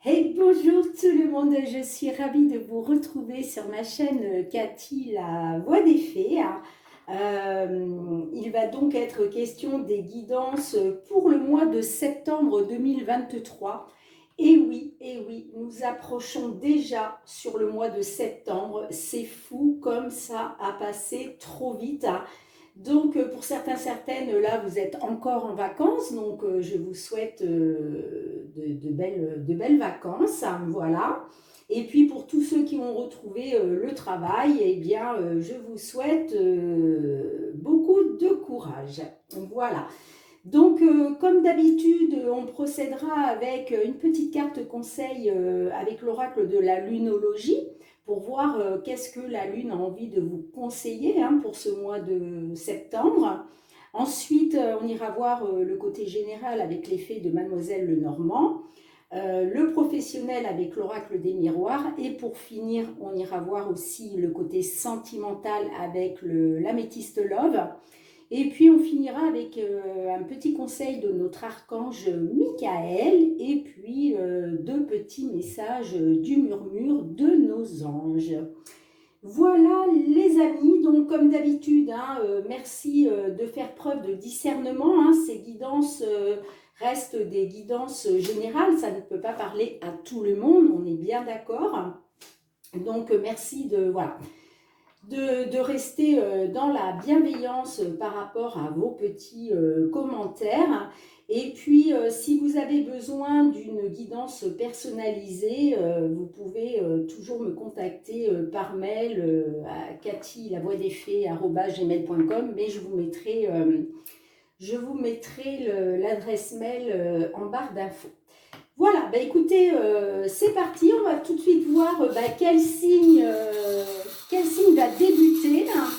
Hey, bonjour tout le monde, je suis ravie de vous retrouver sur ma chaîne Cathy, la voix des fées. Il va donc être question des guidances pour le mois de septembre 2023. Et oui, nous approchons déjà sur le mois de septembre. C'est fou comme ça a passé trop vite. Donc, pour certains, certaines, là, vous êtes encore en vacances, donc je vous souhaite de belles vacances, hein, voilà. Et puis, pour tous ceux qui ont retrouvé le travail, eh bien, je vous souhaite beaucoup de courage. Voilà. Donc, comme d'habitude, on procédera avec une petite carte conseil avec l'oracle de la lunologie pour voir qu'est-ce que la Lune a envie de vous conseiller hein, pour ce mois de septembre. Ensuite, on ira voir le côté général avec l'effet de Mademoiselle Lenormand, le professionnel avec l'oracle des miroirs, et pour finir, on ira voir aussi le côté sentimental avec l'améthyste Love. Et puis on finira avec un petit conseil de notre archange Michael et puis deux petits messages du murmure de nos anges. Voilà les amis, donc comme d'habitude, hein, merci de faire preuve de discernement. Hein, ces guidances restent des guidances générales, ça ne peut pas parler à tout le monde, on est bien d'accord. Donc merci de rester dans la bienveillance par rapport à vos petits commentaires. Et puis, si vous avez besoin d'une guidance personnalisée, vous pouvez toujours me contacter par mail à cathy-la-voix-des-fées@gmail.com, mais je vous mettrai l'adresse mail en barre d'infos. Voilà, bah écoutez, c'est parti, on va tout de suite voir quel signe va débuter, hein.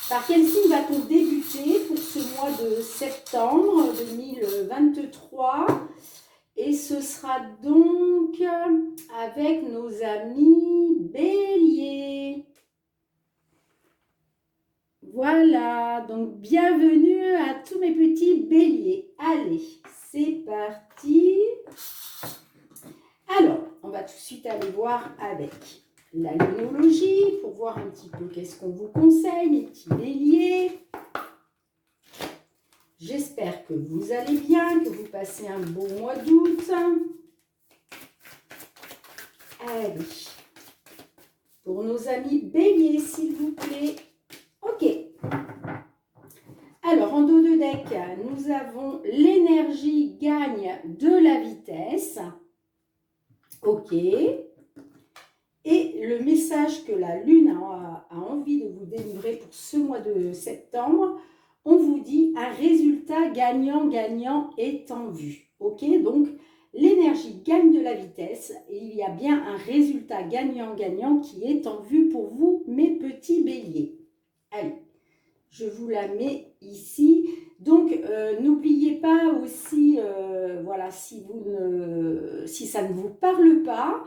Par quel signe va-t-on débuter pour ce mois de septembre 2023? Et ce sera donc avec nos amis béliers. Voilà, donc bienvenue à tous mes petits béliers. Allez, c'est parti. Alors, on va tout de suite aller voir avec la lunologie pour voir un petit peu qu'est-ce qu'on vous conseille, mes petits béliers. J'espère que vous allez bien, que vous passez un beau mois d'août. Allez, pour nos amis béliers, s'il vous plaît. Ok. Alors, en dos de deck, nous avons l'énergie gagne de la vitesse. Ok. Et le message que la Lune a envie de vous délivrer pour ce mois de septembre, on vous dit un résultat gagnant-gagnant est en vue. Ok, donc l'énergie gagne de la vitesse et il y a bien un résultat gagnant-gagnant qui est en vue pour vous, mes petits béliers. Allez, je vous la mets ici. Donc, n'oubliez pas aussi, voilà, si ça ne vous parle pas,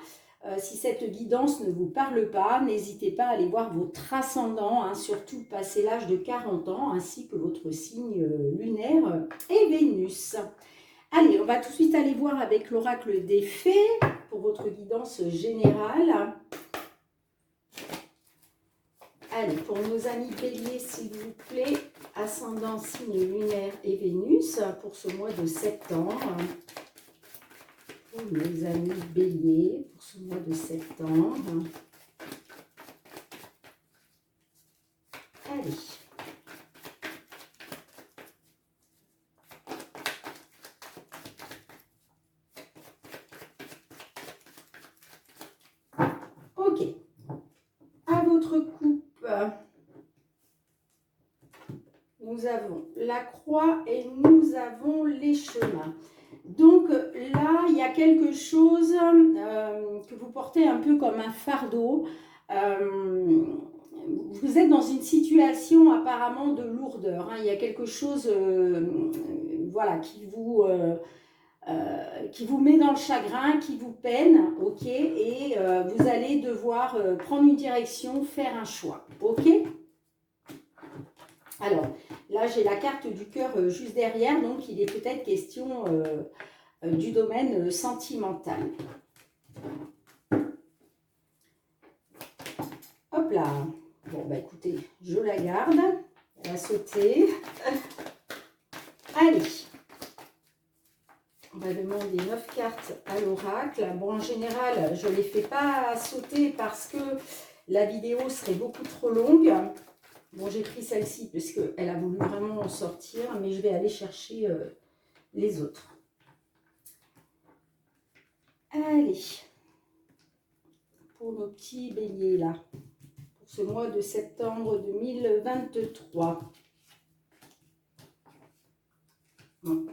si cette guidance ne vous parle pas, n'hésitez pas à aller voir votre ascendant, hein, surtout passé l'âge de 40 ans, ainsi que votre signe lunaire et Vénus. Allez, on va tout de suite aller voir avec l'oracle des fées pour votre guidance générale. Allez, pour nos amis béliers, s'il vous plaît, ascendant, signe lunaire et Vénus pour ce mois de septembre. Pour nos amis béliers, pour ce mois de septembre. Allez. Ok. À votre coupe, nous avons la croix et nous avons les chemins. Donc là, il y a quelque chose que vous portez un peu comme un fardeau. Vous êtes dans une situation apparemment de lourdeur. Hein. Il y a quelque chose voilà, qui vous met dans le chagrin, qui vous peine, ok, et vous allez devoir prendre une direction, faire un choix, ok. Alors, là, j'ai la carte du cœur juste derrière, donc il est peut-être question du domaine sentimental. Hop là. Bon, bah écoutez, je la garde. Elle va sauter. Allez. On va demander 9 cartes à l'oracle. Bon, en général, je ne les fais pas sauter parce que la vidéo serait beaucoup trop longue. Bon, j'ai pris celle-ci parce qu'elle a voulu vraiment en sortir, mais je vais aller chercher les autres. Allez. Pour nos petits béliers là. Pour ce mois de septembre 2023. Bon.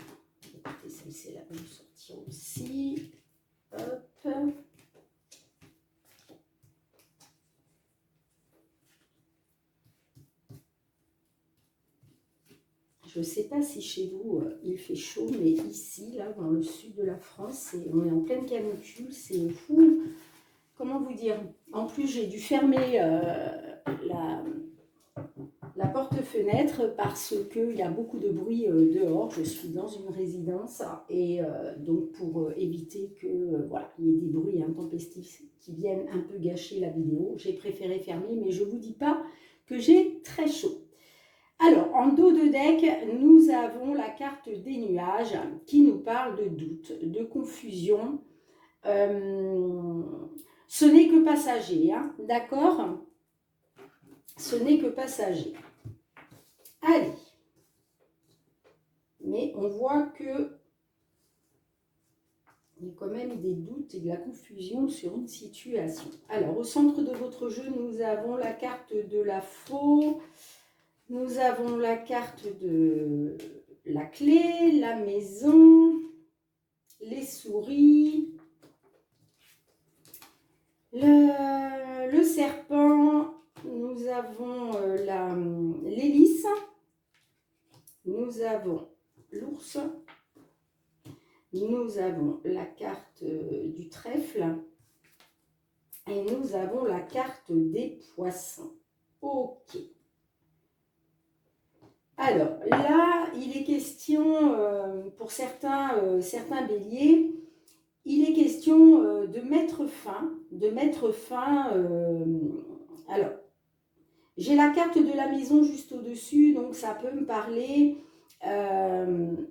Écoutez, celle-ci, elle va nous sortir aussi. Hop. Je ne sais pas si chez vous, il fait chaud, mais ici, là, dans le sud de la France, on est en pleine canicule, c'est fou. Comment vous dire? En plus, j'ai dû fermer la porte-fenêtre parce qu'il y a beaucoup de bruit dehors. Je suis dans une résidence et donc pour éviter que voilà, il y ait des bruits intempestifs qui viennent un peu gâcher la vidéo, j'ai préféré fermer, mais je ne vous dis pas que j'ai très chaud. Alors, en dos de deck, nous avons la carte des nuages qui nous parle de doute, de confusion. Ce n'est que passager, hein, d'accord? Ce n'est que passager. Allez. Mais on voit que il y a quand même des doutes et de la confusion sur une situation. Alors, au centre de votre jeu, nous avons la carte de la faux. Nous avons la carte de la clé, la maison, les souris, le serpent, nous avons l'hélice, nous avons l'ours, nous avons la carte du trèfle et nous avons la carte des poissons. Ok. Alors là, il est question, pour certains béliers, il est question de mettre fin, alors, j'ai la carte de la maison juste au-dessus, donc ça peut me parler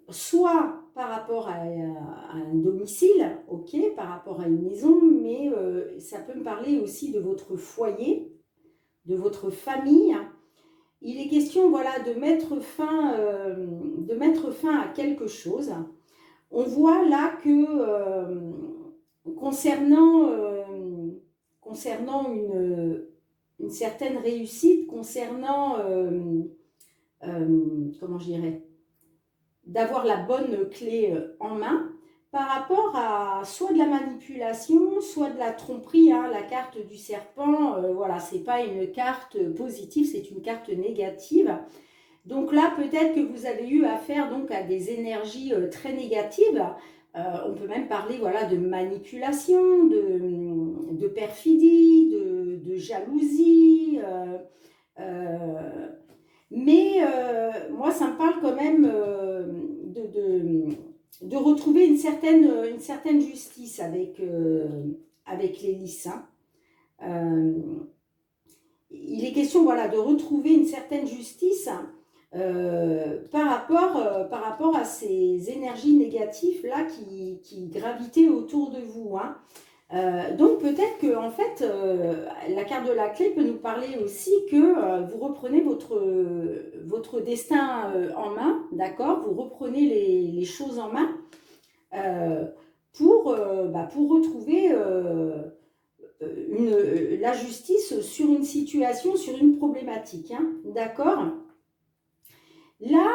soit par rapport à un domicile, ok, par rapport à une maison, mais ça peut me parler aussi de votre foyer, de votre famille. Il est question, voilà, de mettre fin à quelque chose. On voit là que concernant une certaine réussite, concernant, comment je dirais, d'avoir la bonne clé en main, par rapport à soit de la manipulation, soit de la tromperie, hein, la carte du serpent, voilà, c'est pas une carte positive, c'est une carte négative. Donc là, peut-être que vous avez eu affaire donc à des énergies très négatives. On peut même parler, voilà, de manipulation, de perfidie, de jalousie. Mais moi, ça me parle quand même de retrouver une certaine justice avec l'hélice. Hein. Il est question, voilà, de retrouver une certaine justice par rapport à ces énergies négatives là qui gravitaient autour de vous. Hein. Donc peut-être que en fait, la carte de la clé peut nous parler aussi que vous reprenez votre destin en main, d'accord? Vous reprenez les choses en main pour retrouver la justice sur une situation, sur une problématique, hein, d'accord? Là,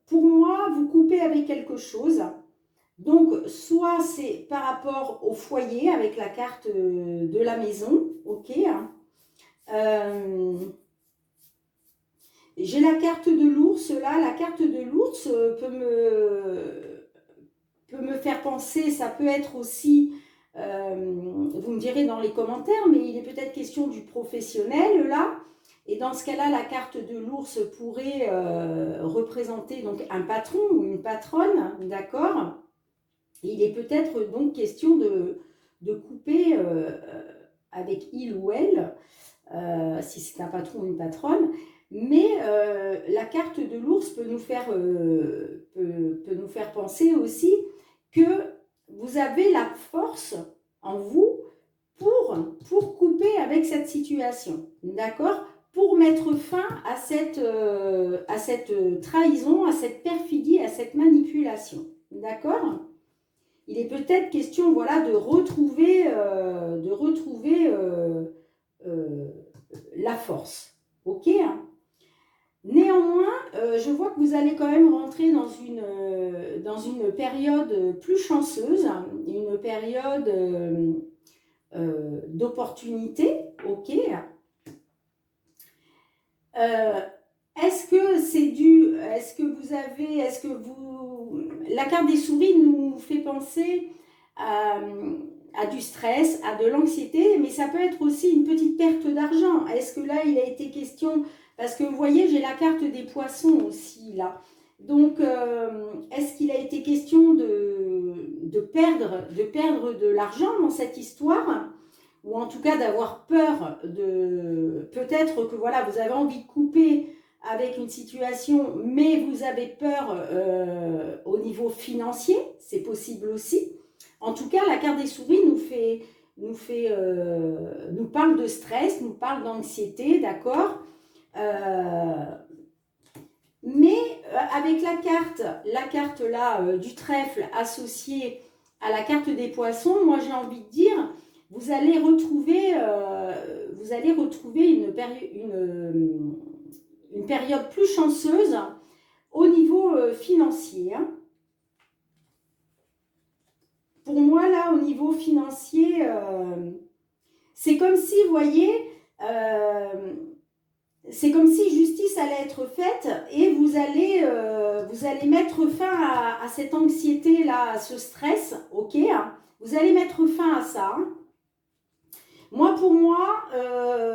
pour moi, vous coupez avec quelque chose. Donc, soit c'est par rapport au foyer, avec la carte de la maison, ok, hein. J'ai la carte de l'ours, là, la carte de l'ours peut me faire penser, ça peut être aussi, vous me direz dans les commentaires, mais il est peut-être question du professionnel, là. Et dans ce cas-là, la carte de l'ours pourrait représenter donc un patron ou une patronne, d'accord? Il est peut-être donc question de couper avec il ou elle, si c'est un patron ou une patronne. Mais la carte de l'ours peut nous faire penser aussi que vous avez la force en vous pour couper avec cette situation, d'accord? Pour mettre fin à cette trahison, à cette perfidie, à cette manipulation, d'accord? Il est peut-être question, voilà, de retrouver la force, ok, hein? Néanmoins, je vois que vous allez quand même rentrer dans une période plus chanceuse, une période d'opportunité, ok. Est-ce que c'est dû, la carte des souris nous fait penser à du stress, à de l'anxiété, mais ça peut être aussi une petite perte d'argent. Est-ce que là, il a été question, parce que vous voyez, j'ai la carte des poissons aussi là. Donc, est-ce qu'il a été question de perdre de l'argent dans cette histoire, ou en tout cas d'avoir peur de... Peut-être que voilà, vous avez envie de couper avec une situation, mais vous avez peur au niveau financier, c'est possible aussi. En tout cas, la carte des souris nous parle de stress, nous parle d'anxiété, d'accord, mais avec la carte là du trèfle associée à la carte des poissons, moi j'ai envie de dire, vous allez retrouver une période plus chanceuse au niveau financier, hein. Pour moi, là, au niveau financier, c'est comme si, vous voyez, c'est comme si justice allait être faite et vous allez mettre fin à cette anxiété-là, à ce stress, ok, hein. Vous allez mettre fin à ça, hein. Moi, pour moi,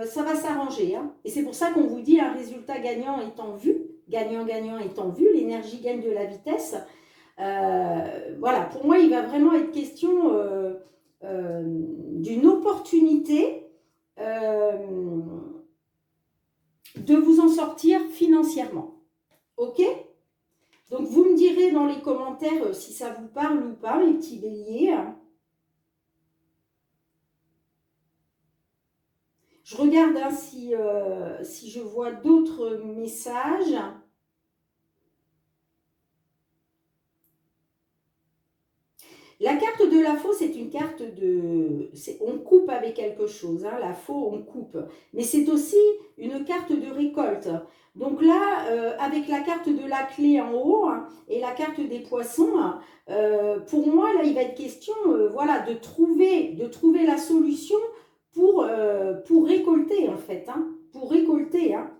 ça va s'arranger, hein. Et c'est pour ça qu'on vous dit un résultat gagnant étant vu, gagnant-gagnant étant vu, l'énergie gagne de la vitesse. Voilà, pour moi, il va vraiment être question d'une opportunité de vous en sortir financièrement. Ok? Donc, vous me direz dans les commentaires si ça vous parle ou pas, mes petits béliers. Je regarde hein, si je vois d'autres messages. La carte de la faux, c'est une carte de... On coupe avec quelque chose, hein, la faux, on coupe. Mais c'est aussi une carte de récolte. Donc là, avec la carte de la clé en haut hein, et la carte des poissons, pour moi, là, il va être question voilà, de trouver la solution pour récolter, en fait. Hein, pour récolter. Hein.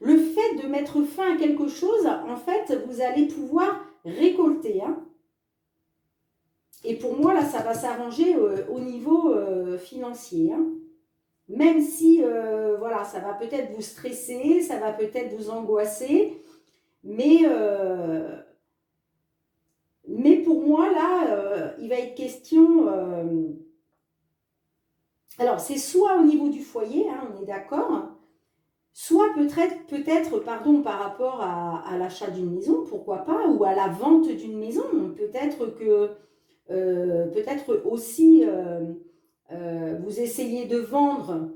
Le fait de mettre fin à quelque chose, en fait, vous allez pouvoir récolter. Hein. Et pour moi, là, ça va s'arranger au niveau financier. Hein. Même si, voilà, ça va peut-être vous stresser, ça va peut-être vous angoisser. Mais pour moi, là, il va être question... alors, c'est soit au niveau du foyer, hein, on est d'accord, soit peut-être par rapport à l'achat d'une maison, pourquoi pas, ou à la vente d'une maison. Peut-être que... peut-être aussi vous essayez de vendre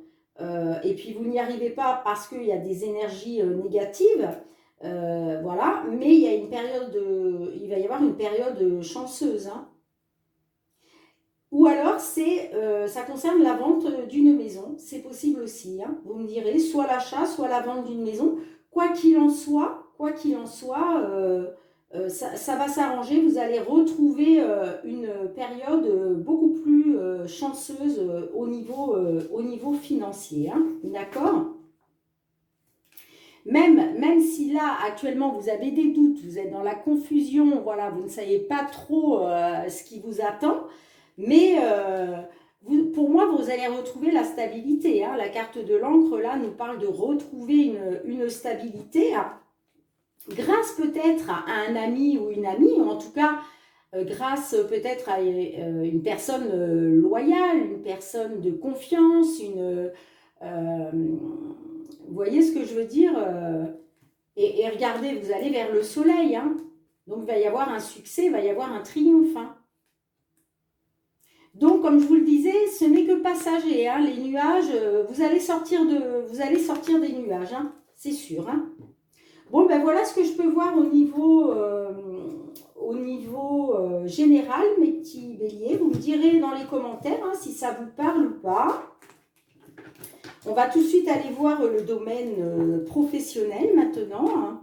et puis vous n'y arrivez pas parce qu'il y a des énergies négatives, voilà, mais il y a une période il va y avoir une période chanceuse. Hein. Ou alors ça concerne la vente d'une maison, c'est possible aussi. Hein. Vous me direz, soit l'achat, soit la vente d'une maison. Quoi qu'il en soit, ça va s'arranger, vous allez retrouver une période beaucoup plus chanceuse au niveau financier, hein, d'accord ? Même si là, actuellement, vous avez des doutes, vous êtes dans la confusion, voilà, vous ne savez pas trop ce qui vous attend, mais pour moi, vous allez retrouver la stabilité. Hein. La carte de l'encre, là, nous parle de retrouver une stabilité, hein, grâce peut-être à un ami ou une amie, ou en tout cas grâce peut-être à une personne loyale, une personne de confiance, vous voyez ce que je veux dire et regardez, vous allez vers le soleil, hein. Donc il va y avoir un succès, il va y avoir un triomphe, hein. Donc, comme je vous le disais, ce n'est que passager, hein. Les nuages, vous allez sortir des nuages, hein, c'est sûr, hein. Bon, ben voilà ce que je peux voir au niveau général, mes petits béliers. Vous me direz dans les commentaires hein, si ça vous parle ou pas. On va tout de suite aller voir le domaine professionnel maintenant,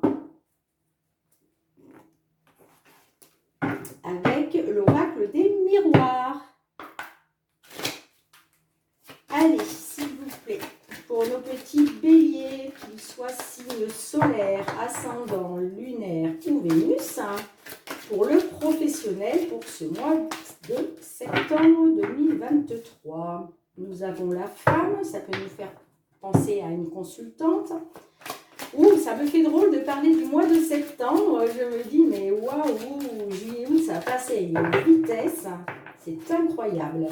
hein, avec l'oracle des miroirs. Allez, s'il vous plaît, pour nos petits béliers, qu'ils soient signes solaires, ascendant, lunaire ou Vénus, hein, pour le professionnel, pour ce mois de septembre 2023. Nous avons la femme, ça peut nous faire penser à une consultante. Ouh, ça me fait drôle de parler du mois de septembre. Je me dis, mais waouh, juillet, août, ça a passé à une vitesse. C'est incroyable.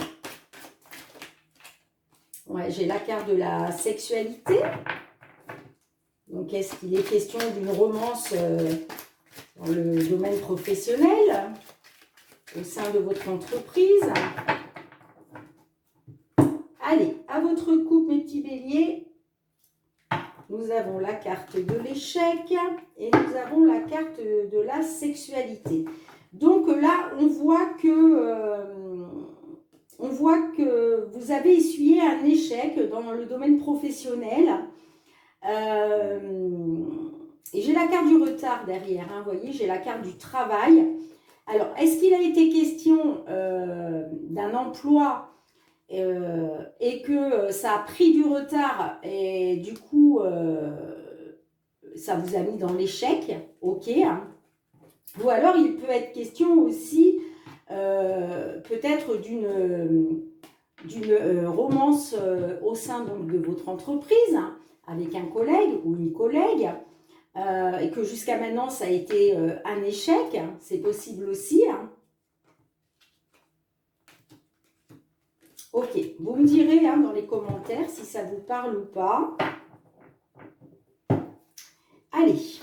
Ouais, j'ai la carte de la sexualité. Donc, est-ce qu'il est question d'une romance dans le domaine professionnel, au sein de votre entreprise? Allez, à votre coupe, mes petits béliers. Nous avons la carte de l'échec et nous avons la carte de la sexualité. Donc là, on voit que vous avez essuyé un échec dans le domaine professionnel. Et j'ai la carte du retard derrière, hein, vous voyez, j'ai la carte du travail. Alors, est-ce qu'il a été question d'un emploi et que ça a pris du retard et du coup, ça vous a mis dans l'échec, ok, hein. Ou alors, il peut être question aussi peut-être d'une romance au sein donc, de votre entreprise, hein, avec un collègue ou une collègue, et que jusqu'à maintenant, ça a été un échec, hein, c'est possible aussi, hein. Ok, vous me direz hein, dans les commentaires si ça vous parle ou pas. Allez.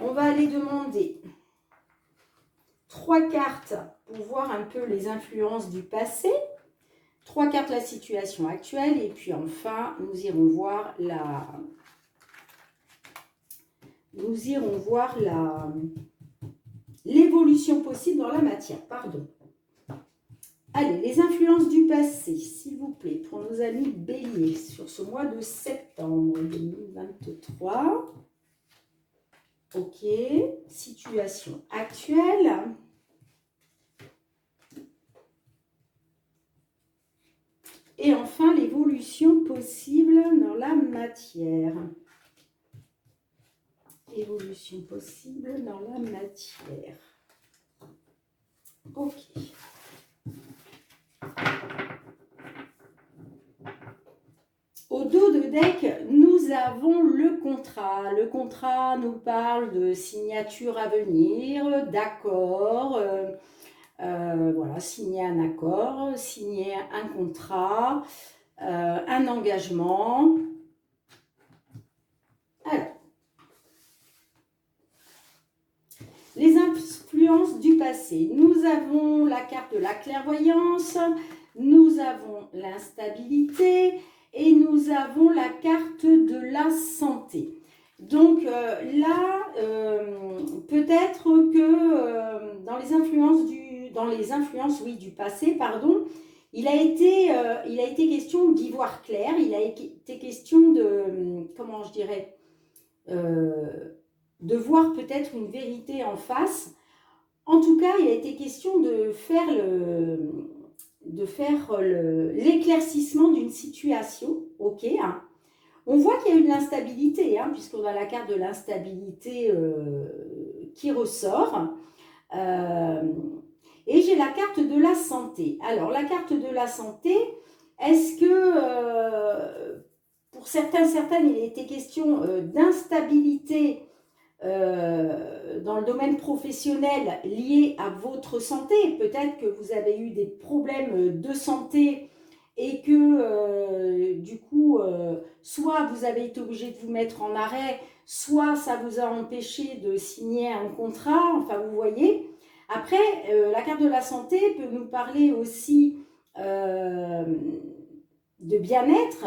On va aller demander 3 cartes pour voir un peu les influences du passé. 3 cartes la situation actuelle. Et puis enfin, nous irons voir l'évolution possible dans la matière. Pardon. Allez, les influences du passé, s'il vous plaît, pour nos amis béliers, sur ce mois de septembre 2023. Ok, situation actuelle. Et enfin, l'évolution possible dans la matière. Évolution possible dans la matière. Ok. Au dos de deck, nous avons le contrat. Le contrat nous parle de signature à venir, d'accord, voilà, signer un accord, signer un contrat, un engagement. Alors, les influences du passé. Nous avons la carte de la clairvoyance, nous avons l'instabilité, et nous avons la carte de la santé. Donc là, peut-être que dans les influences du passé, pardon, il a été question d'y voir clair, il a été question de, comment je dirais, de voir peut-être une vérité en face. En tout cas, il a été question de faire l'éclaircissement d'une situation, ok, hein. On voit qu'il y a eu de l'instabilité, hein, puisqu'on a la carte de l'instabilité qui ressort. Et j'ai la carte de la santé. Alors, la carte de la santé, est-ce que pour certaines, il a été question d'instabilité dans le domaine professionnel lié à votre santé. Peut-être que vous avez eu des problèmes de santé et que du coup, soit vous avez été obligé de vous mettre en arrêt, soit ça vous a empêché de signer un contrat, enfin vous voyez. Après, la carte de la santé peut nous parler aussi euh, de bien-être.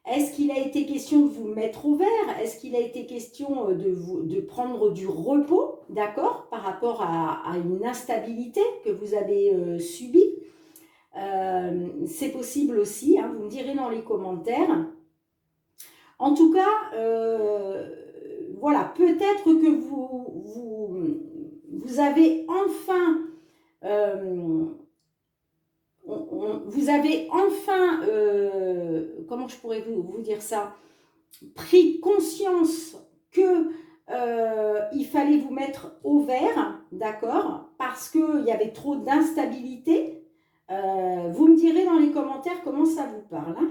Est-ce qu'il a été question de vous mettre au vert? Est-ce qu'il a été question de prendre du repos, d'accord, par rapport à une instabilité que vous avez subie? C'est possible aussi, hein, vous me direz dans les commentaires. En tout cas, voilà, peut-être que vous avez enfin vous avez enfin, comment je pourrais vous dire ça, pris conscience que il fallait vous mettre au vert, d'accord, parce qu'il y avait trop d'instabilité. Vous me direz dans les commentaires comment ça vous parle. Hein.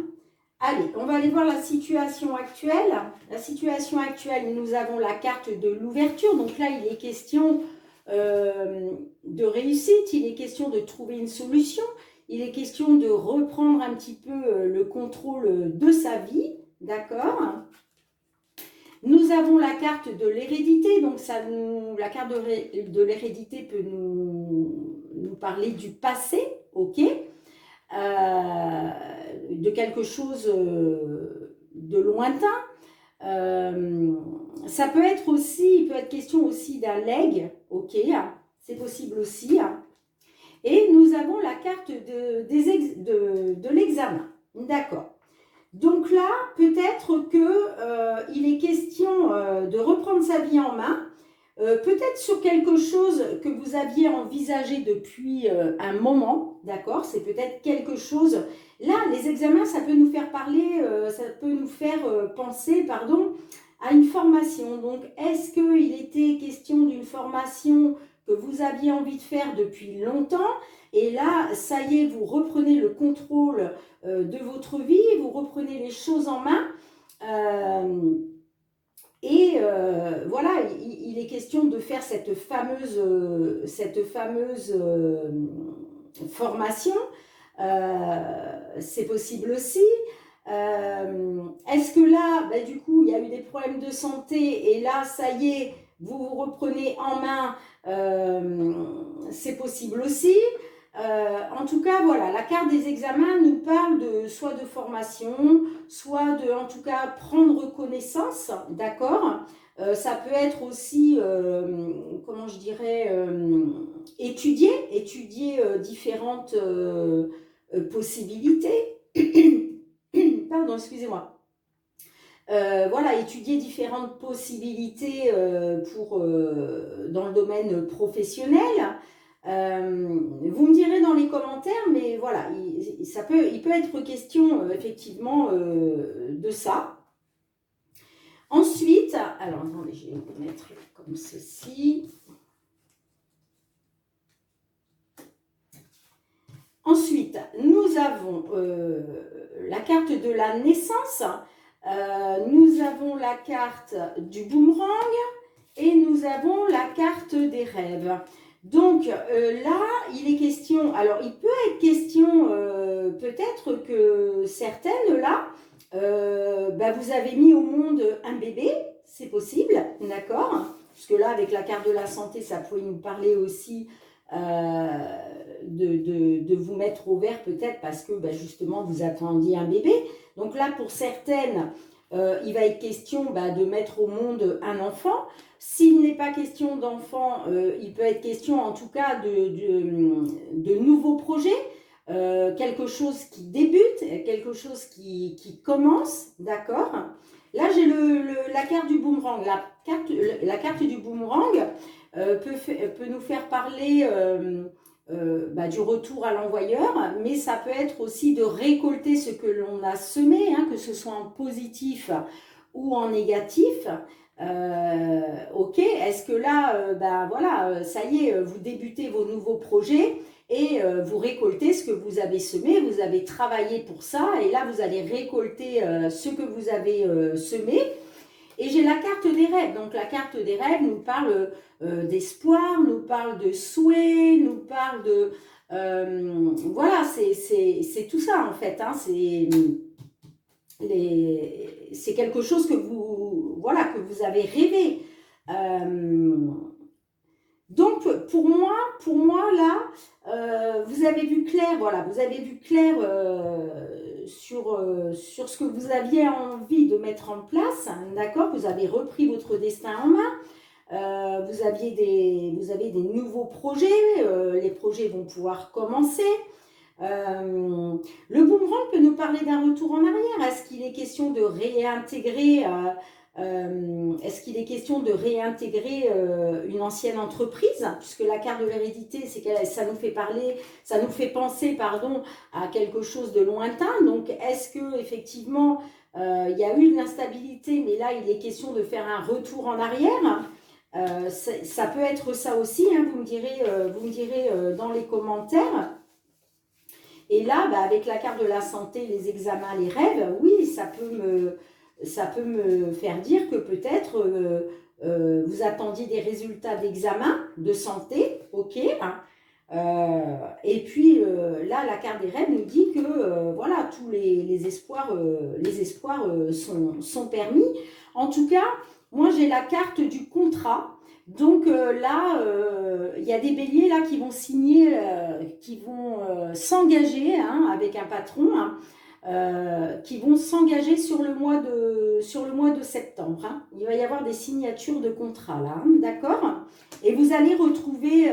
Allez, on va aller voir la situation actuelle. La situation actuelle, nous avons la carte de l'ouverture. Donc là, il est question de réussite, il est question de trouver une solution, il est question de reprendre un petit peu le contrôle de sa vie, d'accord? Nous avons la carte de l'hérédité, donc la carte de l'hérédité peut nous parler du passé, ok? De quelque chose de lointain. Ça peut être aussi, il peut être question aussi d'un legs, ok, c'est possible aussi. Et nous avons la carte de l'examen, d'accord. Donc là, peut-être qu'il est question de reprendre sa vie en main, peut-être sur quelque chose que vous aviez envisagé depuis un moment, d'accord? C'est peut-être quelque chose... Là, les examens, ça peut nous faire parler, ça peut nous faire penser, pardon, à une formation. Donc, est-ce qu'il était question d'une formation que vous aviez envie de faire depuis longtemps? Et là, ça y est, vous reprenez le contrôle de votre vie, vous reprenez les choses en main. Voilà, il est question de faire cette fameuse formation. C'est possible aussi. Est-ce que là, bah, du coup, il y a eu des problèmes de santé et là, ça y est, vous vous reprenez en main, c'est possible aussi. En tout cas, voilà, la carte des examens nous parle soit de formation, soit de, en tout cas, prendre connaissance, d'accord? Ça peut être aussi, comment je dirais, étudier différentes possibilités. Pardon, excusez-moi. Voilà, étudier différentes possibilités dans le domaine professionnel. Vous me direz dans les commentaires, mais voilà, il peut être question effectivement de ça. Ensuite, alors attendez, je vais vous mettre comme ceci. Ensuite, nous avons la carte de la naissance, nous avons la carte du boomerang et nous avons la carte des rêves. Donc là, il est question, alors il peut être question peut-être que certaines là, vous avez mis au monde un bébé, c'est possible, d'accord? Parce que là, avec la carte de la santé, ça pouvait nous parler aussi de vous mettre au vert peut-être parce que justement vous attendiez un bébé. Donc là, pour certaines, il va être question de mettre au monde un enfant. S'il n'est pas question d'enfant, il peut être question en tout cas de nouveaux projets, quelque chose qui débute, quelque chose qui commence, d'accord? Là, j'ai la carte du boomerang. La carte du boomerang peut nous faire parler du retour à l'envoyeur, mais ça peut être aussi de récolter ce que l'on a semé, hein, que ce soit en positif ou en négatif. Ok, est-ce que là, voilà, ça y est, vous débutez vos nouveaux projets et vous récoltez ce que vous avez semé, vous avez travaillé pour ça et là vous allez récolter ce que vous avez semé. Et j'ai la carte des rêves. Donc la carte des rêves nous parle d'espoir, nous parle de souhait, nous parle de... voilà, c'est tout ça en fait. Hein, c'est quelque chose que vous, voilà, que vous avez rêvé. Donc pour moi là, vous avez vu clair, voilà, vous avez vu clair sur ce que vous aviez envie de mettre en place, hein, d'accord? Vous avez repris votre destin en main. Vous avez des nouveaux projets, les projets vont pouvoir commencer. Le boomerang peut nous parler d'un retour en arrière. Est-ce qu'il est question de réintégrer est-ce qu'il est question de réintégrer une ancienne entreprise, puisque la carte de l'hérédité, c'est que ça nous fait parler, ça nous fait penser, pardon, à quelque chose de lointain. Donc, est-ce que effectivement, il y a eu de l'instabilité, mais là, il est question de faire un retour en arrière. Ça peut être ça aussi. Hein, vous me direz dans les commentaires. Et là, bah, avec la carte de la santé, les examens, les rêves, oui, ça peut me faire dire que peut-être vous attendiez des résultats d'examen de santé, ok, hein, et puis là, la carte des rêves nous dit que voilà, tous les espoirs sont permis. En tout cas, moi j'ai la carte du contrat. Donc là, il y a des béliers là qui vont signer, qui vont s'engager hein, avec un patron, hein, qui vont s'engager sur le mois de septembre. Hein. Il va y avoir des signatures de contrat là, hein, d'accord? Et vous allez retrouver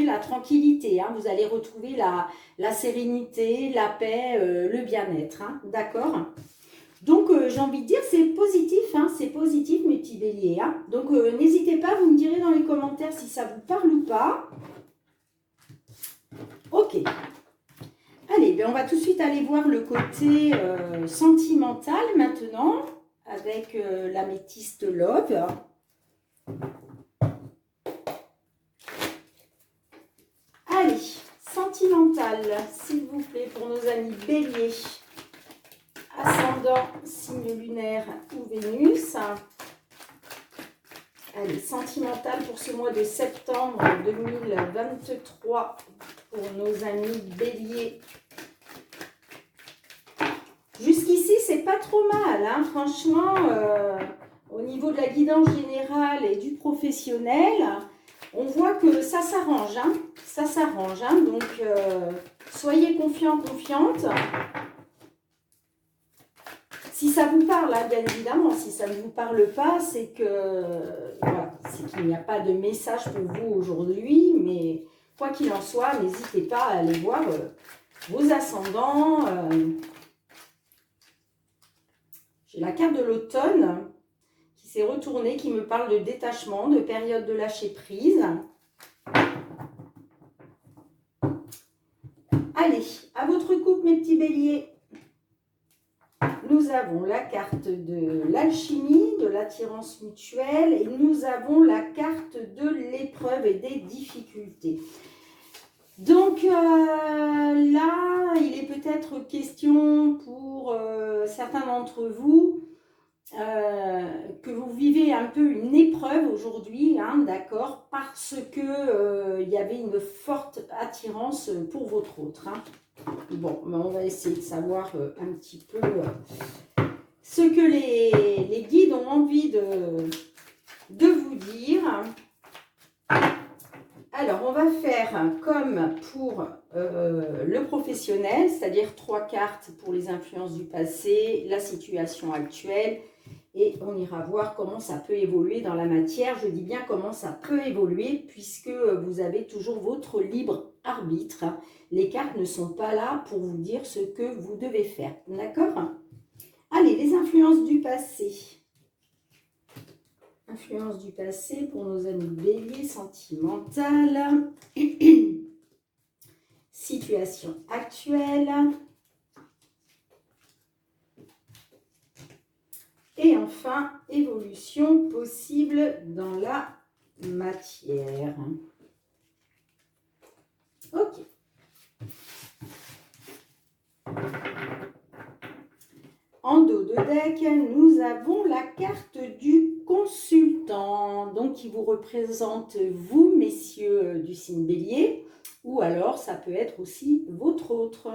la tranquillité, hein, vous allez retrouver la sérénité, la paix, le bien-être, hein, d'accord? Donc, j'ai envie de dire, c'est positif mes petits béliers. Hein. Donc, n'hésitez pas, vous me direz dans les commentaires si ça vous parle ou pas. Ok. Allez, ben on va tout de suite aller voir le côté sentimental maintenant, avec l'améthyste Love. Allez, sentimental, s'il vous plaît, pour nos amis béliers. Ascendant, signe lunaire ou Vénus. Allez, sentimental pour ce mois de septembre 2023 pour nos amis béliers. Jusqu'ici, c'est pas trop mal, hein, franchement, au niveau de la guidance générale et du professionnel, on voit que ça s'arrange, hein, ça s'arrange, hein, donc soyez confiants, confiantes. Si ça vous parle, hein, bien évidemment, si ça ne vous parle pas, c'est que voilà, c'est qu'il n'y a pas de message pour vous aujourd'hui, mais quoi qu'il en soit, n'hésitez pas à aller voir vos ascendants. J'ai la carte de l'automne qui s'est retournée, qui me parle de détachement, de période de lâcher prise. Allez, à votre coupe, mes petits béliers. Nous avons la carte de l'alchimie, de l'attirance mutuelle et nous avons la carte de l'épreuve et des difficultés. Donc là, il est peut-être question pour certains d'entre vous que vous vivez un peu une épreuve aujourd'hui, hein, d'accord, parce que il y avait une forte attirance pour votre autre. Hein. Bon, mais on va essayer de savoir un petit peu ce que les guides ont envie de vous dire. Alors, on va faire comme pour le professionnel, c'est-à-dire 3 cartes pour les influences du passé, la situation actuelle, et on ira voir comment ça peut évoluer dans la matière. Je dis bien comment ça peut évoluer, puisque vous avez toujours votre libre arbitre. Les cartes ne sont pas là pour vous dire ce que vous devez faire. D'accord? Allez, les influences du passé. Influence du passé pour nos amis béliers, sentimentale. Situation actuelle. Et enfin, évolution possible dans la matière. Ok. En dos de deck, nous avons la carte du consultant, donc qui vous représente vous, messieurs du signe Bélier, ou alors ça peut être aussi votre autre.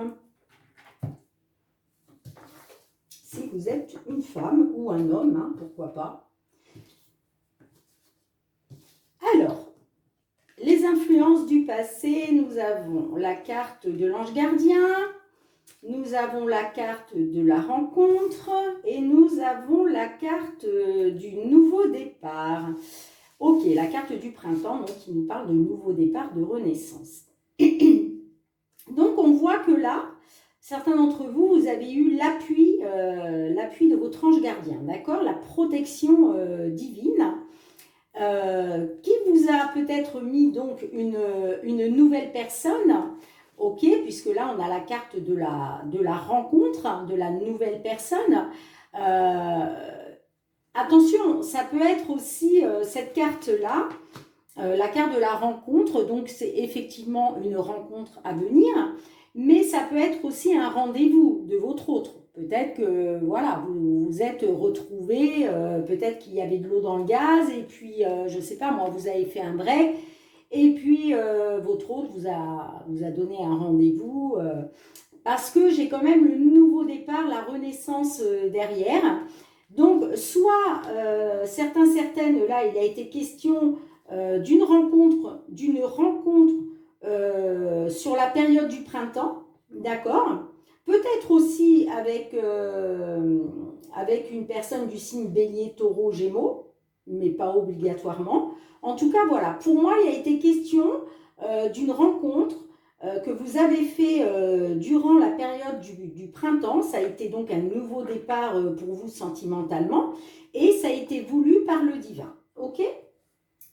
Si vous êtes une femme ou un homme, hein, pourquoi pas. Alors, les influences du passé, nous avons la carte de l'ange gardien, nous avons la carte de la rencontre et nous avons la carte du nouveau départ. Ok, la carte du printemps, donc, qui nous parle de nouveau départ, de renaissance. Donc, on voit que là, certains d'entre vous, vous avez eu l'appui de votre ange gardien, d'accord? La protection divine. Qui vous a peut-être mis donc une nouvelle personne, ok, puisque là on a la carte de la rencontre, de la nouvelle personne. Attention, ça peut être aussi cette carte-là, la carte de la rencontre, donc c'est effectivement une rencontre à venir, mais ça peut être aussi un rendez-vous de votre autre. Peut-être que voilà, vous vous êtes retrouvés, peut-être qu'il y avait de l'eau dans le gaz, et puis je ne sais pas, moi, vous avez fait un break, et puis votre autre vous a donné un rendez-vous, parce que j'ai quand même le nouveau départ, la renaissance derrière. Donc, soit certaines, là, il a été question d'une rencontre sur la période du printemps, d'accord? Peut-être aussi avec une personne du signe Bélier, Taureau, Gémeaux, mais pas obligatoirement. En tout cas, voilà, pour moi, il a été question d'une rencontre que vous avez fait durant la période du printemps. Ça a été donc un nouveau départ pour vous sentimentalement et ça a été voulu par le divin. Ok?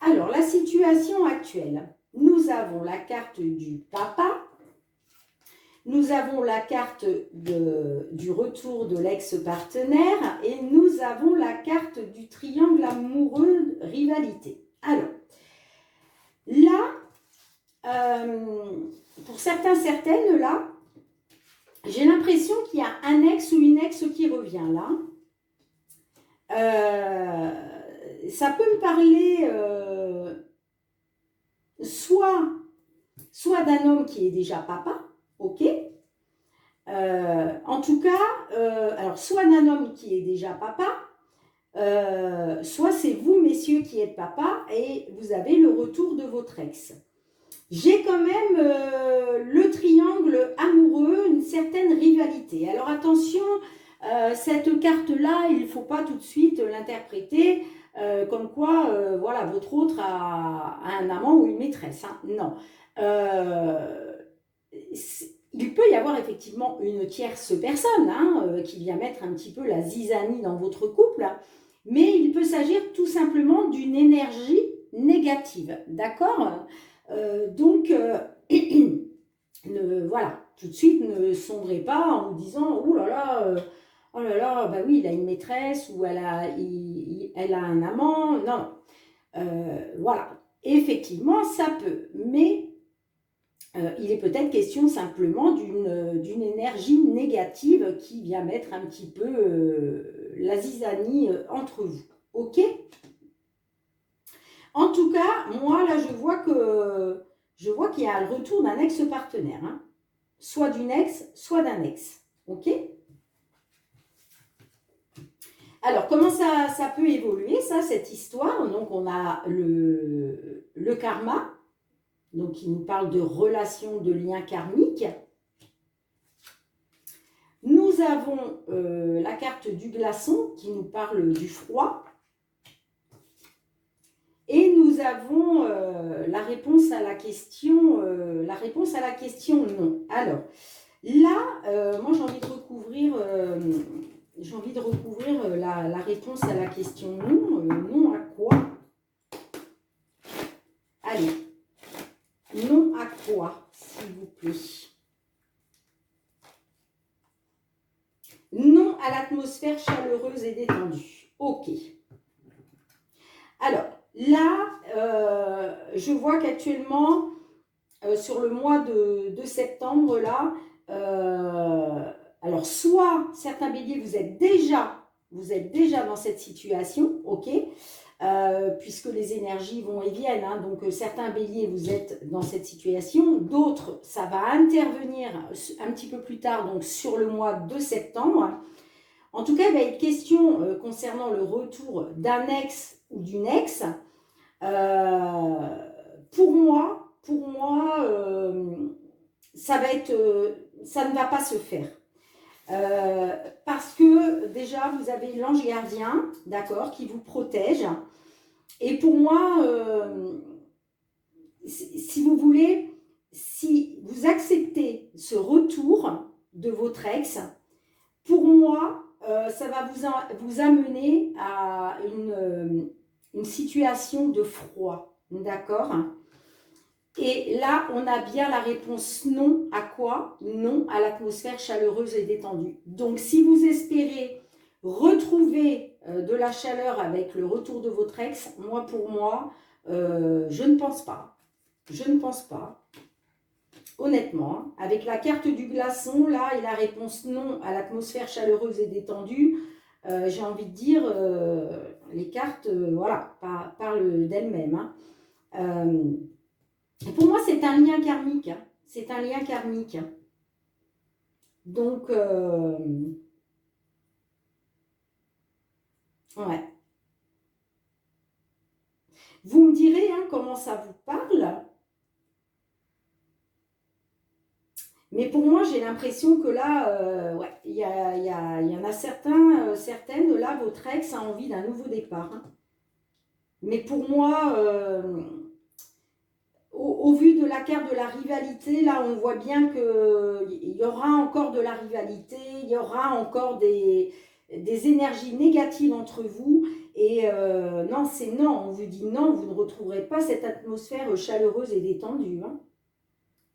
Alors, la situation actuelle. Nous avons la carte du papa. Nous avons la carte du retour de l'ex-partenaire et nous avons la carte du triangle amoureux rivalité. Alors, là, pour certaines, là, j'ai l'impression qu'il y a un ex ou une ex qui revient là. Ça peut me parler soit d'un homme qui est déjà papa, ok. En tout cas, alors soit d'un homme qui est déjà papa, soit c'est vous, messieurs, qui êtes papa et vous avez le retour de votre ex. J'ai quand même le triangle amoureux, une certaine rivalité. Alors attention, cette carte-là, il ne faut pas tout de suite l'interpréter comme quoi, voilà, votre autre a un amant ou une maîtresse. Hein. Non. Il peut y avoir effectivement une tierce personne hein, qui vient mettre un petit peu la zizanie dans votre couple, mais il peut s'agir tout simplement d'une énergie négative, d'accord? Donc, voilà, tout de suite, ne sombrez pas en vous disant « Oh là là, bah oui, il a une maîtresse ou elle a un amant. » Non, voilà, effectivement, ça peut, mais il est peut-être question simplement d'une énergie négative qui vient mettre un petit peu la zizanie entre vous. Ok? En tout cas, moi, là, je vois qu'il y a le retour d'un ex-partenaire. Hein. Soit d'une ex, soit d'un ex. Ok? Alors, comment ça peut évoluer, ça, cette histoire? Donc, on a le karma, donc qui nous parle de relations, de liens karmiques. Nous avons la carte du glaçon qui nous parle du froid. Et nous avons la réponse à la question non. Alors, là, moi j'ai envie de recouvrir la réponse à la question non. Non à quoi? Allez, non à quoi, s'il vous plaît? Non à l'atmosphère chaleureuse et détendue. Ok. Alors, là, je vois qu'actuellement, sur le mois de septembre, là, alors soit certains béliers, vous êtes déjà vous êtes déjà dans cette situation, ok, puisque les énergies vont et viennent, hein, donc certains béliers, vous êtes dans cette situation, d'autres, ça va intervenir un petit peu plus tard, donc sur le mois de septembre. En tout cas, il va être question concernant le retour d'un ex ou d'une ex. Pour moi, ça ne va pas se faire. Parce que déjà, vous avez l'ange gardien, d'accord, qui vous protège. Et pour moi, si vous voulez, si vous acceptez ce retour de votre ex, pour moi, ça va vous amener à une situation de froid, d'accord? Et là, on a bien la réponse non à quoi? Non à l'atmosphère chaleureuse et détendue. Donc, si vous espérez retrouver de la chaleur avec le retour de votre ex, pour moi, je ne pense pas. Je ne pense pas. Honnêtement, hein, avec la carte du glaçon, là, et la réponse non à l'atmosphère chaleureuse et détendue, j'ai envie de dire, les cartes, voilà, parlent d'elles-mêmes. Hein. Pour moi, c'est un lien karmique. Hein. C'est un lien karmique. Hein. Donc, ouais. Vous me direz hein, comment ça vous parle. Mais pour moi, j'ai l'impression que là, ouais, il y en a certaines, là, votre ex a envie d'un nouveau départ. Hein. Mais pour moi, au vu de la carte de la rivalité, là, on voit bien qu'il y aura encore de la rivalité, il y aura encore des énergies négatives entre vous. Et non, c'est non. On vous dit non, vous ne retrouverez pas cette atmosphère chaleureuse et détendue. Hein.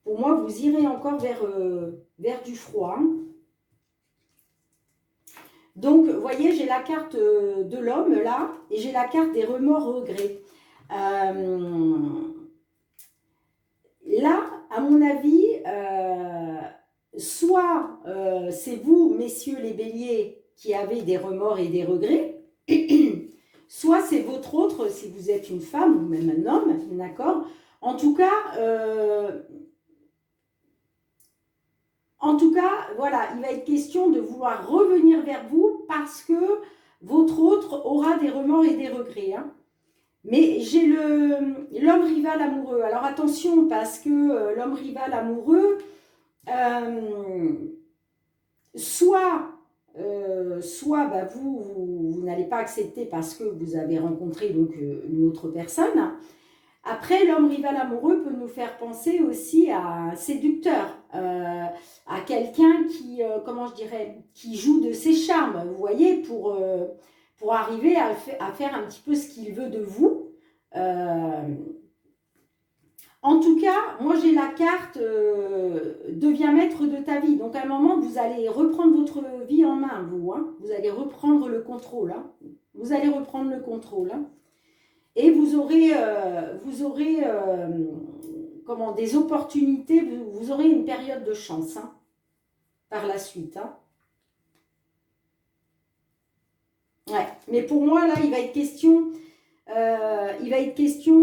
Pour moi, vous irez encore vers du froid. Hein. Donc, vous voyez, j'ai la carte de l'homme, là, et j'ai la carte des remords regrets. Là, à mon avis, soit c'est vous, messieurs les béliers, qui avez des remords et des regrets, soit c'est votre autre, si vous êtes une femme ou même un homme, d'accord? En tout cas, voilà, il va être question de vouloir revenir vers vous parce que votre autre aura des remords et des regrets. Hein. Mais j'ai l'homme rival amoureux. Alors attention, parce que l'homme rival amoureux, soit bah, vous n'allez pas accepter parce que vous avez rencontré donc, une autre personne. Après, l'homme rival amoureux peut nous faire penser aussi à un séducteur, à quelqu'un qui, comment je dirais, qui joue de ses charmes, vous voyez, pour arriver à faire un petit peu ce qu'il veut de vous. En tout cas, moi j'ai la carte deviens maître de ta vie. Donc à un moment, vous allez reprendre votre vie en main, vous. Hein. Vous allez reprendre le contrôle. Hein. Vous allez reprendre le contrôle. Hein. Et vous aurez comment, des opportunités, vous aurez une période de chance hein, par la suite. Hein. Ouais. Mais pour moi, là, il va être question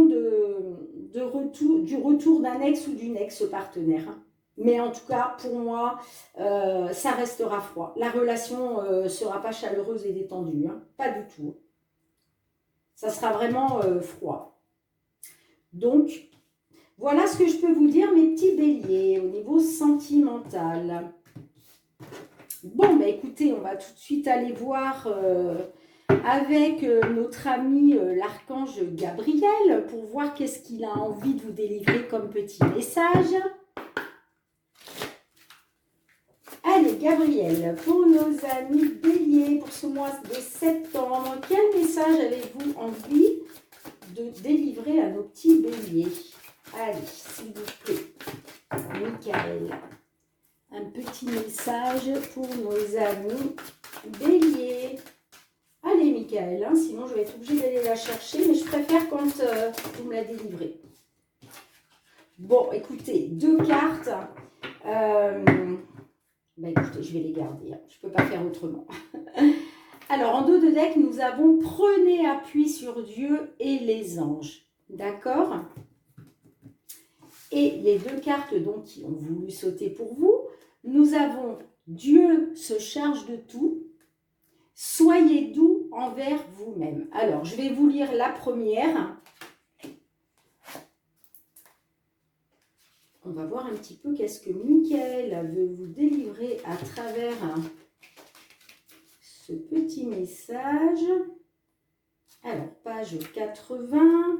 du retour d'un ex ou d'une ex-partenaire. Hein. Mais en tout cas, pour moi, ça restera froid. La relation ne sera pas chaleureuse et détendue. Hein. Pas du tout. Ça sera vraiment froid. Donc, voilà ce que je peux vous dire, mes petits béliers, au niveau sentimental. Bon, bah écoutez, on va tout de suite aller voir avec notre ami l'archange Gabriel pour voir qu'est-ce qu'il a envie de vous délivrer comme petit message. Allez, Gabriel, pour nos amis béliers, pour ce mois de septembre, quel message avez-vous envie de délivrer à nos petits béliers? Allez, s'il vous plaît, Michael, un petit message pour nos amis béliers. Allez, Michael, hein, sinon je vais être obligée d'aller la chercher, mais je préfère quand vous me la délivrez. Bon, écoutez, 2 cartes. Bah, écoutez, je vais les garder, hein. Je ne peux pas faire autrement. Alors, en dos de deck, nous avons prenez appui sur Dieu et les anges. D'accord? Et les deux cartes donc, qui ont voulu sauter pour vous, nous avons Dieu se charge de tout. Soyez doux envers vous-même. Alors, je vais vous lire la première. On va voir un petit peu qu'est-ce que Michael veut vous délivrer à travers ce petit message. Alors, page 80.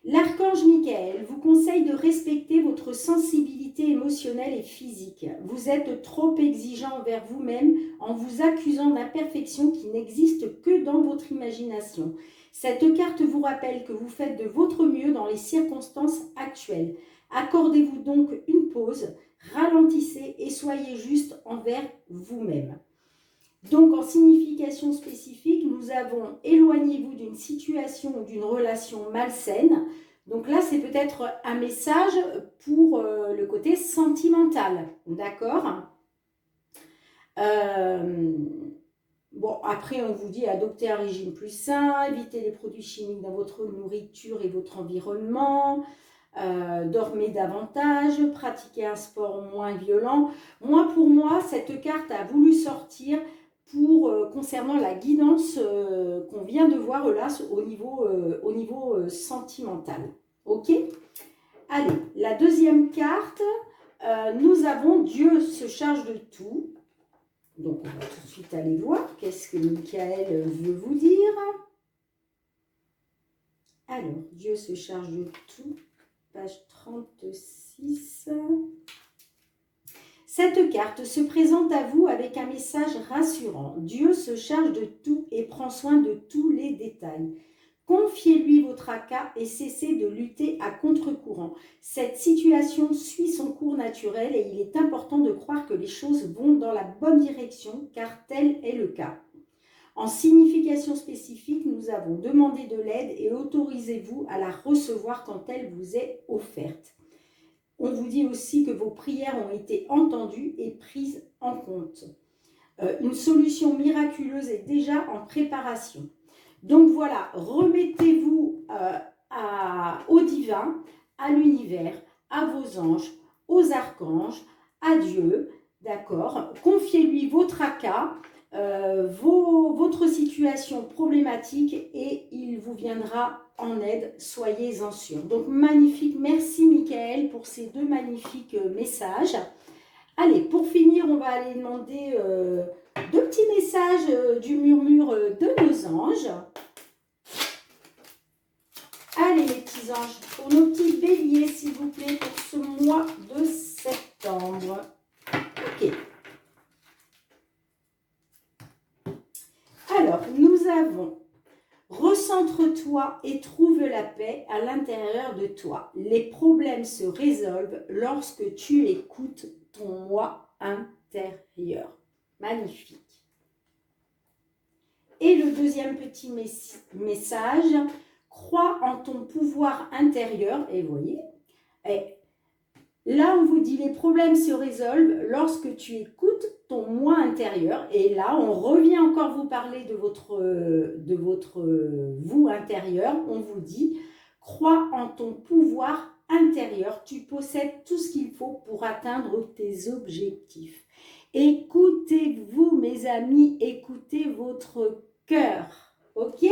L'archange Michael vous conseille de respecter votre sensibilité émotionnelle et physique. Vous êtes trop exigeant envers vous-même en vous accusant d'imperfections qui n'existent que dans votre imagination. Cette carte vous rappelle que vous faites de votre mieux dans les circonstances actuelles. Accordez-vous donc une pause, ralentissez et soyez juste envers vous-même. Donc, en signification spécifique, nous avons éloignez-vous d'une situation ou d'une relation malsaine. Donc là, c'est peut-être un message pour le côté sentimental. D'accord? Bon, après, on vous dit adopter un régime plus sain, éviter les produits chimiques dans votre nourriture et votre environnement. Dormez davantage, pratiquez un sport moins violent. Pour moi, cette carte a voulu sortir concernant la guidance qu'on vient de voir là au niveau sentimental. Ok? Allez, la deuxième carte, nous avons Dieu se charge de tout. Donc, on va tout de suite aller voir qu'est-ce que Michael veut vous dire. Alors, Dieu se charge de tout. Page 36. Cette carte se présente à vous avec un message rassurant. Dieu se charge de tout et prend soin de tous les détails. Confiez-lui vos tracas et cessez de lutter à contre-courant. Cette situation suit son cours naturel et il est important de croire que les choses vont dans la bonne direction car tel est le cas. En signification spécifique, nous avons demandé de l'aide et autorisez-vous à la recevoir quand elle vous est offerte. On vous dit aussi que vos prières ont été entendues et prises en compte. Une solution miraculeuse est déjà en préparation. Donc voilà, remettez-vous au divin, à l'univers, à vos anges, aux archanges, à Dieu, d'accord? Confiez-lui vos tracas, votre situation problématique et il vous viendra en aide, soyez-en sûrs. Donc magnifique, merci Michael pour ces deux magnifiques messages. Allez, pour finir, on va aller demander deux petits messages du murmure de nos anges. Allez les petits anges, pour nos petits béliers s'il vous plaît, pour ce mois de septembre. Ok. Alors, nous avons recentre-toi et trouve la paix à l'intérieur de toi. Les problèmes se résolvent lorsque tu écoutes ton moi intérieur. Magnifique. Et le deuxième petit message, crois en ton pouvoir intérieur. Et vous voyez, là on vous dit les problèmes se résolvent lorsque tu écoutes ton moi intérieur. Et là on revient encore vous parler de votre vous intérieur. On vous dit, crois en ton pouvoir intérieur. Tu possèdes tout ce qu'il faut pour atteindre tes objectifs. Écoutez-vous mes amis, écoutez votre cœur. Ok ?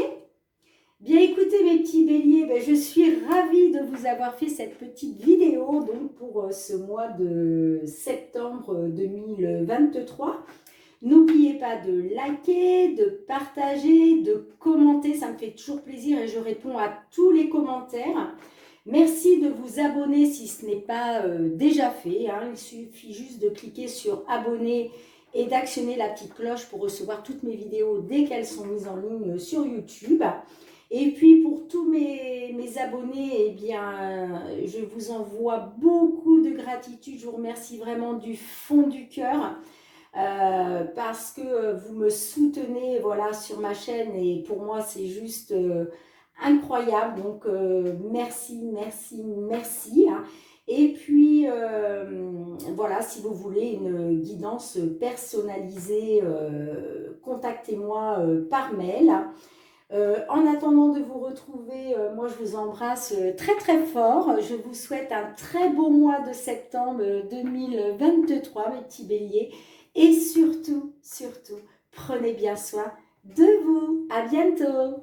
Bien écoutez mes petits béliers, je suis ravie de vous avoir fait cette petite vidéo donc pour ce mois de septembre 2023. N'oubliez pas de liker, de partager, de commenter, ça me fait toujours plaisir et je réponds à tous les commentaires. Merci de vous abonner si ce n'est pas déjà fait, hein. Il suffit juste de cliquer sur abonner et d'actionner la petite cloche pour recevoir toutes mes vidéos dès qu'elles sont mises en ligne sur YouTube. Et puis pour tous mes abonnés, eh bien, je vous envoie beaucoup de gratitude. Je vous remercie vraiment du fond du cœur parce que vous me soutenez voilà, sur ma chaîne et pour moi c'est juste incroyable. Donc merci, merci, merci. Hein. Et puis, voilà, si vous voulez une guidance personnalisée, contactez-moi par mail. En attendant de vous retrouver, moi je vous embrasse très très fort. Je vous souhaite un très beau mois de septembre 2023, mes petits béliers. Et surtout, surtout, prenez bien soin de vous. À bientôt.